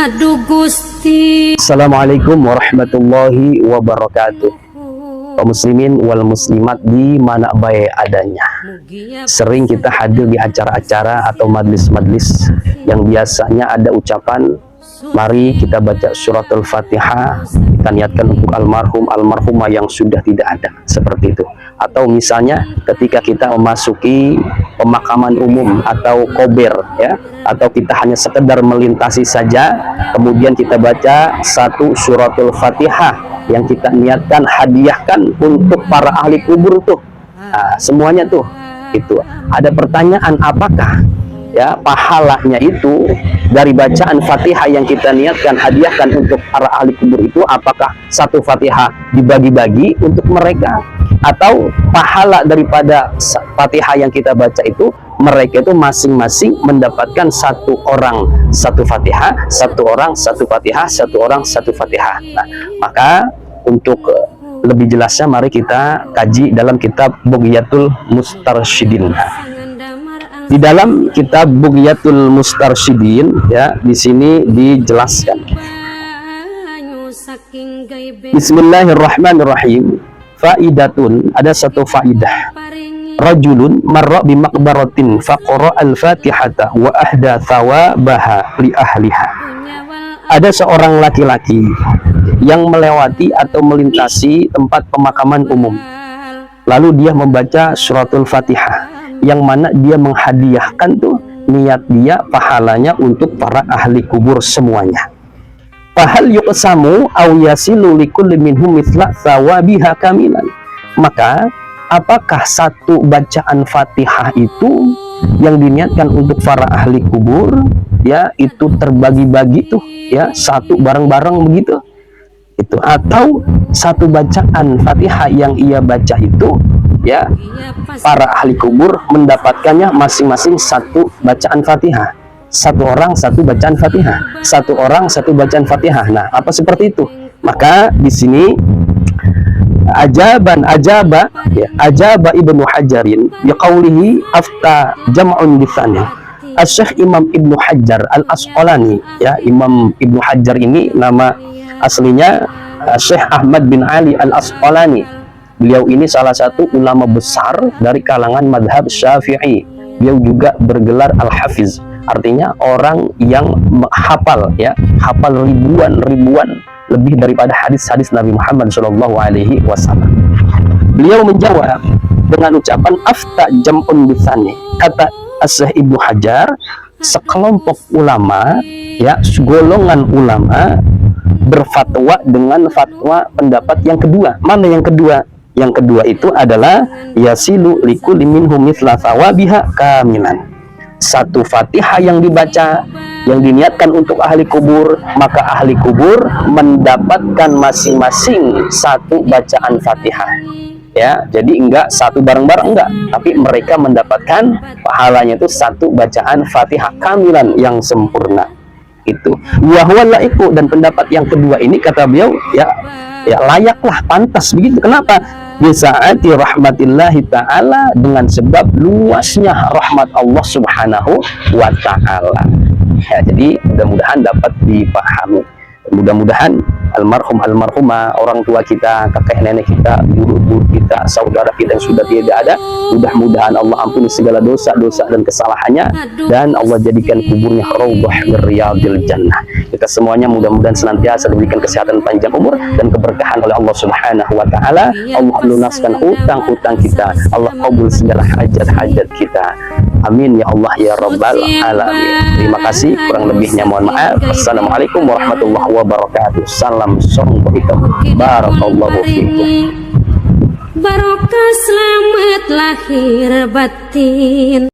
Aduh Gusti. Assalamualaikum warahmatullahi wabarakatuh. Kaum muslimin wal muslimat di mana baik adanya. Sering kita hadir di acara-acara atau majlis-majlis yang biasanya ada ucapan, mari kita baca suratul Fatihah, kita niatkan untuk almarhum almarhumah yang sudah tidak ada, seperti itu. Atau misalnya ketika kita memasuki pemakaman umum atau kober, ya, atau kita hanya sekedar melintasi saja, kemudian kita baca satu suratul Fatihah yang kita niatkan hadiahkan untuk para ahli kubur tuh. Nah, semuanya tuh itu. Ada pertanyaan, apakah ya pahalanya itu dari bacaan Fatihah yang kita niatkan hadiahkan untuk para ahli kubur itu, apakah satu Fatihah dibagi-bagi untuk mereka, atau pahala daripada Fatihah yang kita baca itu mereka itu masing-masing mendapatkan satu orang satu Fatihah, satu orang satu Fatihah, satu orang satu Fatihah. Nah, maka untuk lebih jelasnya mari kita kaji dalam kitab Bughyatul Mustarsyidin. Di dalam kitab Bughyatul Mustarsyidin, ya, di sini dijelaskan. Bismillahirrahmanirrahim. Faidatun, ada satu faidah. Rajulun marra bi maqbaratin faqara al-Fatihata wa ahda thawabaha li ahliha. Ada seorang laki-laki yang melewati atau melintasi tempat pemakaman umum, lalu dia membaca suratul Fatihah, yang mana dia menghadiahkan tuh niat dia pahalanya untuk para ahli kubur semuanya. Fahal yuqsamu aw yasilu likulli minhum mithla thawabiha kamilan. Maka apakah satu bacaan Fatihah itu yang diniatkan untuk para ahli kubur, ya, itu terbagi-bagi tuh, ya, satu bareng-bareng begitu itu, atau satu bacaan Fatihah yang ia baca itu, ya, para ahli kubur mendapatkannya masing-masing satu bacaan Fatihah, satu orang satu bacaan Fatihah, satu orang satu bacaan Fatihah. Nah, apa seperti itu? Maka di sini ajaba Ibnu Hajarin biqaulihi afta jam'un bitsani. Asy-Syaikh Imam Ibnu Hajar Al-Asqalani, ya, Imam Ibnu Hajar ini nama aslinya Syekh Ahmad bin Ali Al-Asqalani. Beliau ini salah satu ulama besar dari kalangan madhab Syafi'i. Beliau juga bergelar Al-Hafiz, artinya orang yang hafal, ya, hafal ribuan lebih daripada hadis-hadis Nabi Muhammad SAW. Beliau menjawab dengan ucapan afta jam'un bitsani. Kata Syekh Ibnu Hajar, sekelompok ulama, ya, golongan ulama berfatwa dengan fatwa pendapat yang kedua. Mana yang kedua? Yang kedua itu adalah yasilu likulli minhum mithla thawabiha kamilan. Satu Fatihah yang dibaca yang diniatkan untuk ahli kubur, maka ahli kubur mendapatkan masing-masing satu bacaan Fatihah, ya. Jadi enggak satu bareng-bareng, enggak, tapi mereka mendapatkan pahalanya itu satu bacaan Fatihah kamilan yang sempurna. Itu wa huwa laiku, dan pendapat yang kedua ini kata beliau, ya, layaklah, pantas begitu. Kenapa? Bisaati rahmatillahi ta'ala, dengan sebab luasnya rahmat Allah subhanahu wa ta'ala, ya. Jadi mudah-mudahan dapat dipahami. Mudah-mudahan almarhum almarhumah, orang tua kita, kakek nenek kita, guru-guru kita, saudara kita yang sudah tidak ada, mudah-mudahan Allah ampuni segala dosa-dosa dan kesalahannya, dan Allah jadikan kuburnya raudhah min riyadil jannah. Kita semuanya mudah-mudahan senantiasa diberikan kesehatan, panjang umur, dan keberkahan oleh Allah subhanahu wa ta'ala. Allah lunaskan hutang-hutang kita, Allah kabul segala hajat-hajat kita. Amin ya Allah ya Rabbal alamin. Terima kasih, kurang lebihnya mohon maaf. Assalamualaikum warahmatullahi wabarakatuh. Salam songkohitam. Barakallahu fiikum. Barokah selamat lahir batin.